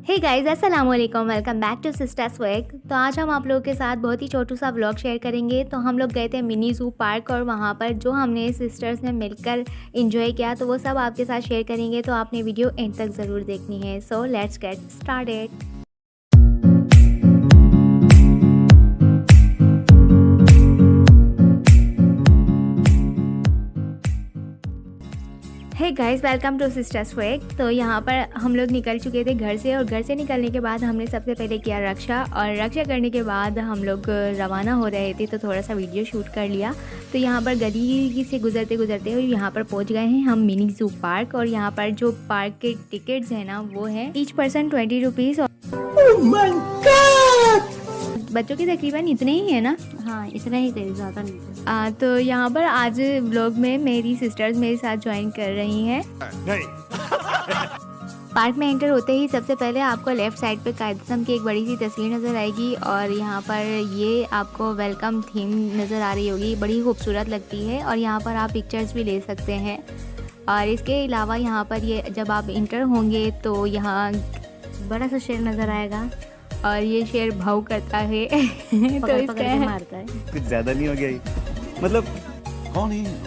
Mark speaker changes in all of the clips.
Speaker 1: हे guys, अस्सलाम वालेकुम। Welcome back to sister swag. तो आज हम आप लोगों के साथ बहुत ही छोटू सा व्लॉग शेयर करेंगे। तो हम लोग गए थे मिनी ज़ू पार्क और वहाँ पर जो हमने सिस्टर्स ने मिलकर एंजॉय किया तो वो सब आपके साथ शेयर करेंगे। तो आपने वीडियो एंड तक ज़रूर देखनी है। So let's get started. Hey guys, welcome to sister swag. तो यहाँ पर हम लोग निकल चुके थे घर से और घर से निकलने के बाद हमने सबसे पहले किया रक्षा और रक्षा करने के बाद हम लोग रवाना हो रहे थे तो थोड़ा सा वीडियो शूट कर लिया। तो यहाँ पर गली से गुजरते गुजरते यहाँ पर पहुँच गए हैं हम मिनी ज़ू पार्क। और यहाँ पर जो पार्क के टिकट्स हैं ना वो है ईच पर्सन 20 रुपीज़। बच्चों के तकरीबन इतने ही है ना?
Speaker 2: हाँ, इतना ही थे, ज़्यादा नहीं थे।
Speaker 1: तो यहाँ पर आज व्लॉग में मेरी सिस्टर्स मेरे साथ ज्वाइन कर रही हैं। पार्क में एंटर होते ही सबसे पहले आपको लेफ़्ट साइड पे कायद आज़म की एक बड़ी सी तस्वीर नज़र आएगी और यहाँ पर ये आपको वेलकम थीम नज़र आ रही होगी, बड़ी खूबसूरत लगती है। और यहाँ पर आप पिक्चर्स भी ले सकते हैं। और इसके अलावा यहाँ पर ये जब आप इंटर होंगे तो यहाँ
Speaker 2: बड़ा सा शेर नज़र आएगा
Speaker 1: और ये शेर भाव करता है तो
Speaker 2: पकड़
Speaker 1: इसका
Speaker 2: के मारता है।
Speaker 3: कुछ ज़्यादा नहीं हो गया ये? मतलब कौन है ये लोग?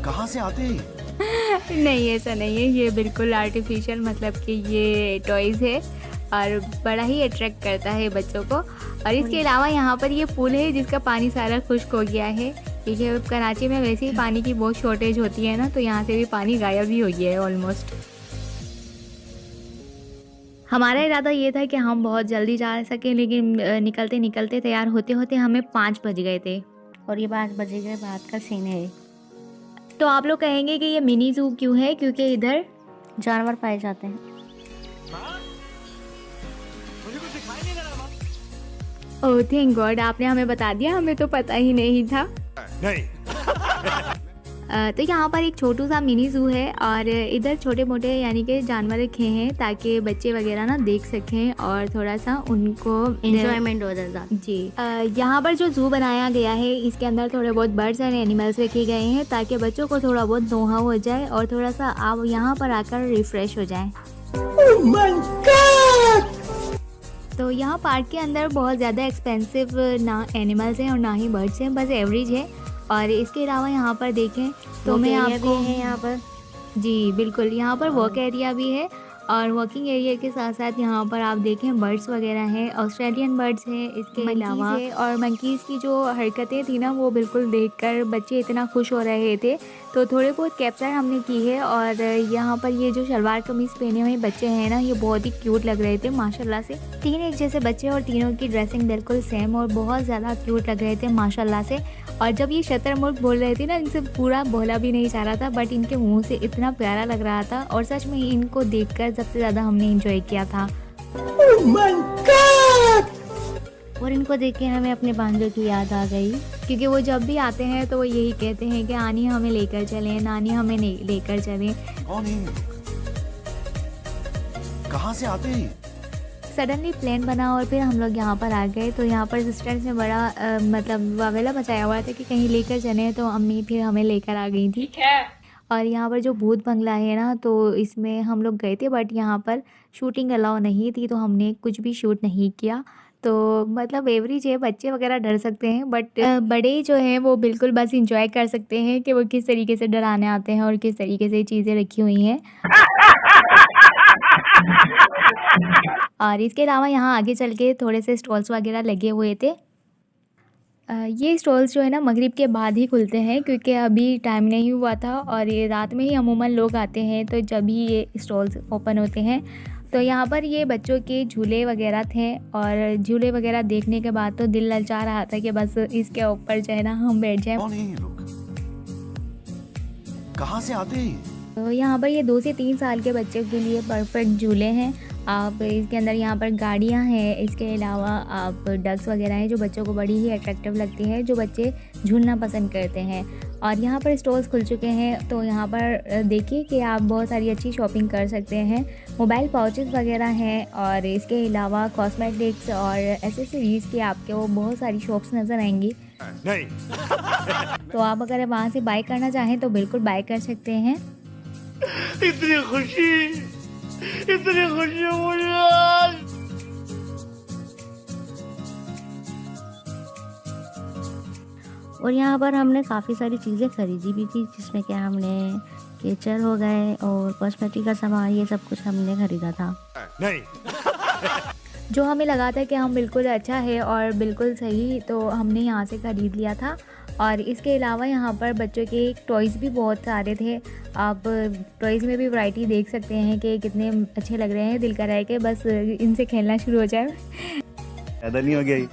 Speaker 3: कहाँ से आते हैं?
Speaker 1: नहीं, ऐसा नहीं है। ये बिल्कुल आर्टिफिशियल, मतलब कि ये टॉयज़ है और बड़ा ही अट्रैक्ट करता है बच्चों को। और इसके अलावा यहाँ पर ये पुल है जिसका पानी सारा खुश्क हो गया है क्योंकि कराची में वैसे ही पानी की बहुत शॉर्टेज होती है ना, तो यहाँ से भी पानी गायब ही हो गया है ऑलमोस्ट। हमारा इरादा ये था कि हम बहुत जल्दी जा सकें, लेकिन निकलते निकलते तैयार होते होते हमें 5 बज गए थे।
Speaker 2: और ये 5 बजे के बाद का सीन है।
Speaker 1: तो आप लोग कहेंगे कि ये मिनी ज़ू क्यों है? क्योंकि इधर
Speaker 2: जानवर पाए जाते हैं।
Speaker 1: ओह थैंक गॉड, आपने हमें बता दिया, हमें तो पता ही नहीं था।
Speaker 3: नहीं।
Speaker 1: तो यहाँ पर एक छोटू सा मिनी ज़ू है और इधर छोटे मोटे यानी कि जानवर रखे हैं ताकि बच्चे वगैरह ना देख सकें और थोड़ा सा उनको
Speaker 2: एंजॉयमेंट हो जाए।
Speaker 1: जी। यहाँ पर जो ज़ू बनाया गया है इसके अंदर थोड़े बहुत बर्ड्स एंड एनिमल्स रखे गए हैं ताकि बच्चों को थोड़ा बहुत नोहा हो जाए और थोड़ा सा आप यहाँ पर आकर रिफ़्रेश हो जाएं।
Speaker 3: Oh my God!
Speaker 1: तो यहाँ पार्क के अंदर बहुत ज़्यादा एक्सपेंसिव ना एनिमल्स हैं और ना ही बर्ड्स हैं, बस एवरेज है। और इसके अलावा यहाँ पर देखें तो मैं आपको
Speaker 2: है यहाँ पर।
Speaker 1: जी बिल्कुल, यहाँ पर वॉक एरिया भी है और वॉकिंग एरिया के साथ साथ यहाँ पर आप देखें बर्ड्स वगैरह हैं, ऑस्ट्रेलियन बर्ड्स हैं इसके अलावा। और मंकीज़ की जो हरकतें थी ना वो बिल्कुल देखकर बच्चे इतना खुश हो रहे थे तो थोड़े बहुत कैप्चर हमने की है। और यहाँ पर ये जो शलवार कमीज़ पहने हुए बच्चे हैं ना ये बहुत ही क्यूट लग रहे थे माशाल्लाह से। 3 एक जैसे बच्चे और तीनों की ड्रेसिंग बिल्कुल सेम और बहुत ज़्यादा क्यूट लग रहे थे माशाल्लाह से। और जब ये शतरमुर्ग बोल रहे थे ना, इनसे पूरा बोला भी नहीं जा रहा था बट इनके मुंह से इतना प्यारा लग रहा था और सच में इनको देखकर सबसे ज़्यादा हमने एंजॉय किया था।
Speaker 3: Oh my God!
Speaker 2: और इनको देख के हमें अपने भांजों की याद आ गई
Speaker 1: क्योंकि वो जब भी आते हैं तो वो यही कहते हैं कि आनी हमें लेकर चलें, नानी हमें लेकर चलें।
Speaker 3: कौन है ये लोग? कहाँ से आते हैं?
Speaker 1: सडनली प्लान बना और फिर हम लोग यहाँ पर आ गए। तो यहाँ पर सिस्टर्स ने बड़ा मतलब वावेला मचाया हुआ था कि कहीं लेकर चलें, तो अम्मी फिर हमें लेकर आ गई थी। और यहाँ पर जो भूत बंगला है ना तो इसमें हम लोग गए थे बट यहाँ पर शूटिंग अलाउ नहीं थी तो हमने कुछ भी शूट नहीं किया। तो मतलब एवरेज है, बच्चे वगैरह डर सकते हैं बट बड़े जो हैं वो बिल्कुल बस इंजॉय कर सकते हैं कि वो किस तरीके से डराने आते हैं और किस तरीके से चीज़ें रखी हुई हैं। और इसके अलावा यहाँ आगे चल के थोड़े से स्टॉल्स वगैरह लगे हुए थे। ये स्टॉल्स जो है ना मगरिब के बाद ही खुलते हैं क्योंकि अभी टाइम नहीं हुआ था और ये रात में ही अमूमन लोग आते हैं तो जब ही ये स्टॉल्स ओपन होते हैं। तो यहाँ पर ये बच्चों के झूले वगैरह थे और झूले वगैरह देखने के बाद तो दिल ललचा रहा था कि बस इसके ऊपर जो है ना हम बैठ जाएं।
Speaker 3: कौन है ये लोग? कहाँ से आते हैं?
Speaker 1: तो यहाँ पर ये 2 से 3 साल के बच्चों के लिए परफेक्ट झूले हैं। आप इसके अंदर यहाँ पर गाड़ियाँ हैं, इसके अलावा आप डक्स वगैरह हैं जो बच्चों को बड़ी ही अट्रैक्टिव लगती है, जो बच्चे झूलना पसंद करते हैं। और यहाँ पर स्टॉल्स खुल चुके हैं तो यहाँ पर देखिए कि आप बहुत सारी अच्छी शॉपिंग कर सकते हैं। मोबाइल पाउचेस वगैरह हैं और इसके अलावा कॉस्मेटिक्स और एसेसरीज़ की आपको बहुत सारी शॉप्स नज़र आएंगी।
Speaker 3: नहीं।
Speaker 1: तो आप अगर वहाँ से बाय करना चाहें तो बिल्कुल बाय कर सकते हैं।
Speaker 3: इतनी खुशी
Speaker 4: इतनी खुशी है मुझे आज।
Speaker 2: और यहाँ पर हमने काफ़ी सारी चीज़ें खरीदी भी थी, जिसमें क्या हमने केचर हो गए और कॉस्मेटिक का सामान, ये सब कुछ हमने खरीदा था।
Speaker 4: नहीं
Speaker 1: जो हमें लगा था कि हम बिल्कुल अच्छा है और बिल्कुल सही, तो हमने यहाँ से ख़रीद लिया था। और इसके अलावा यहाँ पर बच्चों के टॉयज़ भी बहुत सारे थे। आप टॉयज़ में भी वैरायटी देख सकते हैं कि कितने अच्छे लग रहे हैं। दिल कर रहा है कि बस इनसे खेलना शुरू हो जाए।
Speaker 3: ज़्यादा नहीं हो गया ये?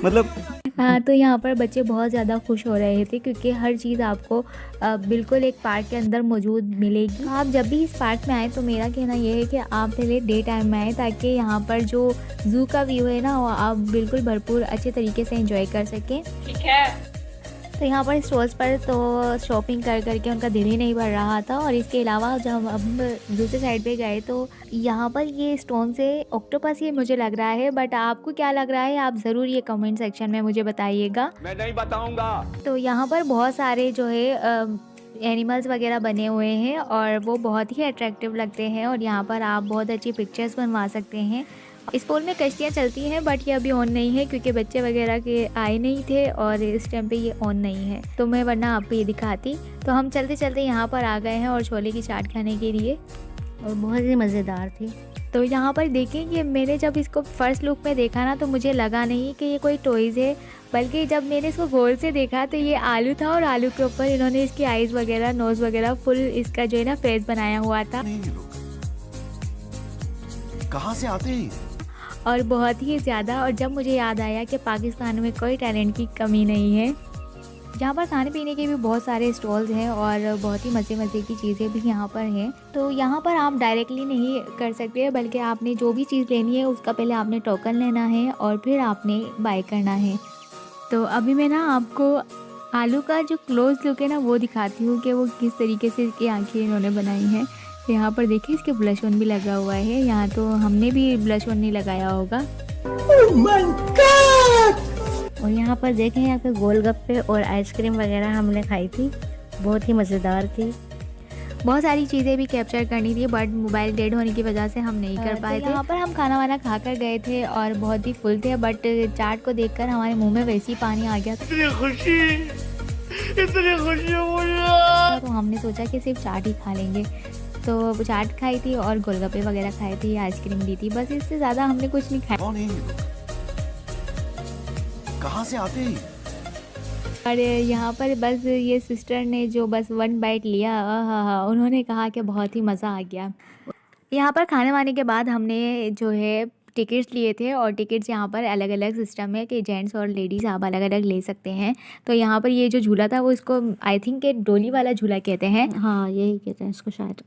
Speaker 3: मतलब
Speaker 1: हाँ, तो यहाँ पर बच्चे बहुत ज़्यादा खुश हो रहे थे क्योंकि हर चीज़ आपको बिल्कुल एक पार्क के अंदर मौजूद मिलेगी। तो आप जब भी इस पार्क में आए तो मेरा कहना ये है कि आप पहले डे टाइम में आए, ताकि यहाँ पर जो ज़ू का व्यू है ना, वो आप बिल्कुल भरपूर अच्छे तरीके से एंजॉय कर सकें। ठीक है। तो यहाँ पर स्टोर्स पर तो शॉपिंग कर करके उनका दिल ही नहीं भर रहा था। और इसके अलावा जब हम दूसरे साइड पे गए तो यहाँ पर ये स्टोन से ऑक्टोपस ही मुझे लग रहा है, बट आपको क्या लग रहा है आप ज़रूर ये कमेंट सेक्शन में मुझे बताइएगा।
Speaker 4: मैं नहीं बताऊंगा।
Speaker 1: तो यहाँ पर बहुत सारे जो है एनिमल्स वगैरह बने हुए हैं और वो बहुत ही अट्रैक्टिव लगते हैं। और यहाँ पर आप बहुत अच्छी पिक्चर्स बनवा सकते हैं। इस पूल में कश्तियाँ चलती हैं, बट ये अभी ऑन नहीं है क्योंकि बच्चे वगैरह के आए नहीं थे और इस टाइम पे ये ऑन नहीं है। तो मैं वरना आपको ये दिखाती। तो हम चलते चलते यहाँ पर आ गए हैं और छोले की चाट खाने के लिए,
Speaker 2: और बहुत ही मज़ेदार थी।
Speaker 1: तो यहाँ पर देखें कि मैंने जब इसको फर्स्ट लुक में देखा ना, तो मुझे लगा नहीं कि ये कोई टॉयज़ है, बल्कि जब मैंने इसको गौर से देखा तो ये आलू था। और आलू के ऊपर इन्होंने इसकी आइज़ वगैरह, नोज़ वगैरह फुल इसका जो है ना फेस बनाया हुआ था।
Speaker 3: नहीं, ये लोग कहाँ से आते हैं?
Speaker 1: और बहुत ही ज़्यादा। और जब मुझे याद आया कि पाकिस्तान में कोई टैलेंट की कमी नहीं है। यहाँ पर खाने पीने के भी बहुत सारे स्टॉल्स हैं और बहुत ही मज़े मज़े की चीज़ें भी यहाँ पर हैं। तो यहाँ पर आप डायरेक्टली नहीं कर सकते, बल्कि आपने जो भी चीज़ लेनी है उसका पहले आपने टोकन लेना है और फिर आपने बाय करना है। तो अभी मैं ना आपको आलू का जो क्लोज लुक है ना वो दिखाती हूँ कि वो किस तरीके से इसकी आँखें इन्होंने बनाई हैं। यहाँ पर देखिए इसके ब्लश ऑन भी लगा हुआ है। यहाँ तो हमने भी ब्लश ऑन नहीं लगाया होगा।
Speaker 2: और यहाँ पर देखें, यहाँ पे गोलगप्पे और आइसक्रीम वगैरह हमने खाई थी, बहुत ही मज़ेदार थी।
Speaker 1: बहुत सारी चीज़ें भी कैप्चर करनी थी, बट मोबाइल डेड होने की वजह से हम नहीं कर पाए थे। यहाँ पर हम खाना वाना खा कर गए थे और बहुत ही फुल थे, बट चाट को देखकर हमारे मुंह में वैसे ही पानी आ गया था।
Speaker 4: इतनी खुशी है मुझे।
Speaker 1: तो हमने सोचा कि सिर्फ चाट ही खा लेंगे, तो चाट खाई थी और गोलगप्पे वगैरह खाए थे, आइसक्रीम ली थी, बस इससे ज़्यादा हमने कुछ नहीं खाया।
Speaker 3: कौन है ये लोग? कहाँ से आते हैं?
Speaker 1: और यहाँ पर बस ये सिस्टर ने जो बस 1 बाइट लिया, हाँ, उन्होंने कहा कि बहुत ही मज़ा आ गया। यहाँ पर खाने वाने के बाद हमने जो है टिकट्स लिए थे, और टिकट्स यहाँ पर अलग अलग सिस्टम है कि जेंट्स और लेडीज़ आप अलग अलग ले सकते हैं। तो यहाँ पर ये जो झूला था वो इसको आई थिंक के डोली वाला झूला कहते हैं।
Speaker 2: हाँ, यही कहते हैं इसको शायद।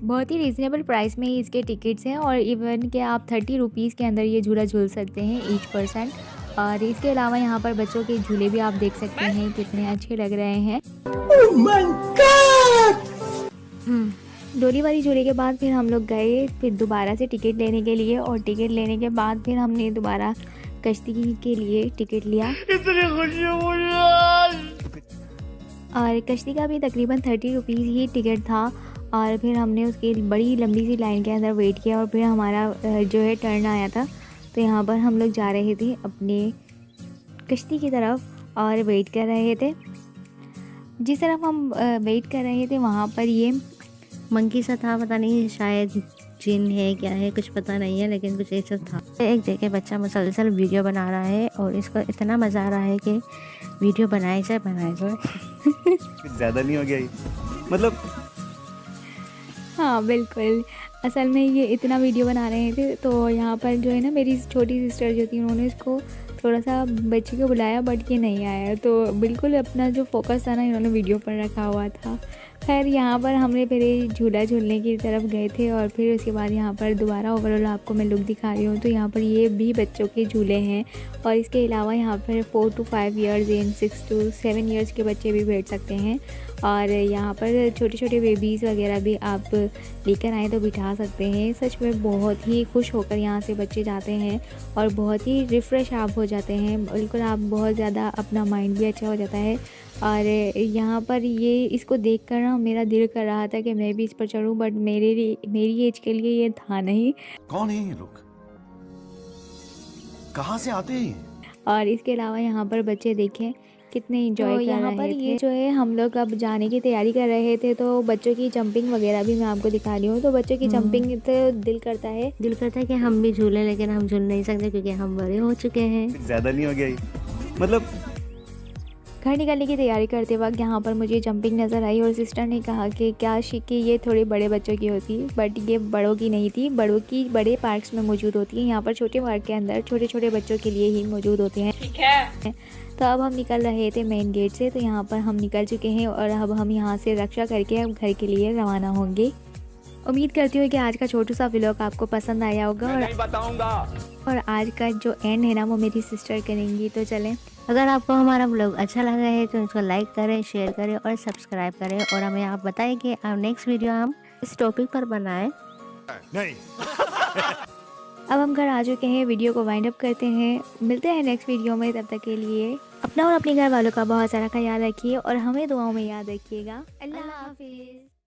Speaker 1: बहुत ही रीज़नेबल प्राइस में ही इसके टिकट्स हैं, और इवन कि आप 30 रुपीज़ के अंदर ये झूला झूल सकते हैं ईच पर्सन। और इसके अलावा यहाँ पर बच्चों के झूले भी आप देख सकते हैं कितने अच्छे लग रहे हैं।
Speaker 4: Oh my God!
Speaker 1: डोली वाली झूले के बाद फिर हम लोग गए फिर दोबारा से टिकट लेने के लिए, और टिकट लेने के बाद फिर हमने दोबारा कश्ती के लिए टिकट लिया।
Speaker 4: इतनी खुशी है मुझे।
Speaker 1: और कश्ती का भी तकरीबन 30 रुपीज़ ही टिकट था। और फिर हमने उसकी बड़ी लंबी सी लाइन के अंदर वेट किया, और फिर हमारा जो है टर्न आया था। तो यहाँ पर हम लोग जा रहे थे अपने कश्ती की तरफ और वेट कर रहे थे। जिस तरफ हम वेट कर रहे थे वहाँ पर ये
Speaker 2: मंकी सा था, पता नहीं शायद जिन है क्या है कुछ पता नहीं है, लेकिन कुछ ऐसा था। एक देखे बच्चा मुसलसल वीडियो बना रहा है और इसको इतना मज़ा आ रहा है कि वीडियो बनाए जाए।
Speaker 3: ज़्यादा नहीं हो गया ये? मतलब
Speaker 1: हाँ बिल्कुल, असल में ये इतना वीडियो बना रहे थे। तो यहाँ पर जो है ना मेरी छोटी सिस्टर जो थी, उन्होंने इसको थोड़ा सा बच्ची को बुलाया, बट ये नहीं आया। तो बिल्कुल अपना जो फोकस था ना इन्होंने वीडियो पर रखा हुआ था। खैर यहाँ पर हमने पहले झूला झूलने की तरफ गए थे, और फिर उसके बाद यहाँ पर दोबारा ओवरऑल आपको मैं लुक दिखा रही हूँ। तो यहाँ पर ये भी बच्चों के झूले हैं, और इसके अलावा यहाँ पर 4 to 5 years and 6 to 7 years के बच्चे भी बैठ सकते हैं। और यहाँ पर छोटे छोटे बेबीज़ वगैरह भी आप लेकर आएँ तो बिठा सकते हैं। सच में बहुत ही खुश होकर यहाँ से बच्चे जाते हैं और बहुत ही रिफ़्रेश आप हो जाते हैं। बिल्कुल आप बहुत ज़्यादा अपना माइंड भी अच्छा हो जाता है। और यहाँ पर ये इसको देखकर ना मेरा दिल कर रहा था कि मैं भी इस पर चढ़ूँ, बट मेरी एज के लिए ये था नहीं।
Speaker 3: कौन है ये लोग? कहाँ से आते हैं?
Speaker 1: और इसके अलावा यहाँ पर बच्चे देखें कितने एंजॉय कर
Speaker 2: यहाँ
Speaker 1: रहे
Speaker 2: पर
Speaker 1: थे।
Speaker 2: ये
Speaker 1: जो है हम लोग अब जाने की तैयारी कर रहे थे, तो बच्चों की जंपिंग वगैरह भी मैं आपको दिखा रही हूँ। तो बच्चों की जंपिंग तो दिल करता है
Speaker 2: कि हम भी झूलें, लेकिन हम झूल नहीं सकते क्योंकि हम बड़े हो चुके हैं।
Speaker 3: ज्यादा नहीं हो गया ये? मतलब
Speaker 1: घर निकलने की तैयारी करते वक्त यहाँ पर मुझे जंपिंग नज़र आई और सिस्टर ने कहा कि क्या कि ये थोड़े बड़े बच्चों की होती, बट ये बड़ों की नहीं थी। बड़ों की बड़े पार्क्स में मौजूद होती है, यहाँ पर छोटे पार्क के अंदर छोटे छोटे बच्चों के लिए ही मौजूद होते हैं।
Speaker 4: ठीक है।
Speaker 1: तो अब हम निकल रहे थे मेन गेट से, तो यहाँ पर हम निकल चुके हैं और अब हम यहाँ से रक्षा करके अब घर के लिए रवाना होंगे। उम्मीद करती हूँ कि आज का छोटू सा व्लॉग आपको पसंद आया होगा
Speaker 4: मैं नहीं बताऊंगा।
Speaker 1: और आज का जो एंड है ना वो मेरी सिस्टर करेंगी। तो चलें,
Speaker 2: अगर आपको हमारा ब्लॉग अच्छा लगा है तो इसको लाइक करें, शेयर करें और सब्सक्राइब करें, और हमें आप बताएं कि अब नेक्स्ट वीडियो हम इस टॉपिक पर बनाएं।
Speaker 3: नहीं।
Speaker 1: अब हम घर आ चुके हैं, वीडियो को वाइंड अप करते हैं। मिलते हैं नेक्स्ट वीडियो में, तब तक के लिए अपना और अपने घर वालों का बहुत सारा ख्याल रखिए और हमें दुआओं में याद रखिएगा। अल्लाह हाफिज़।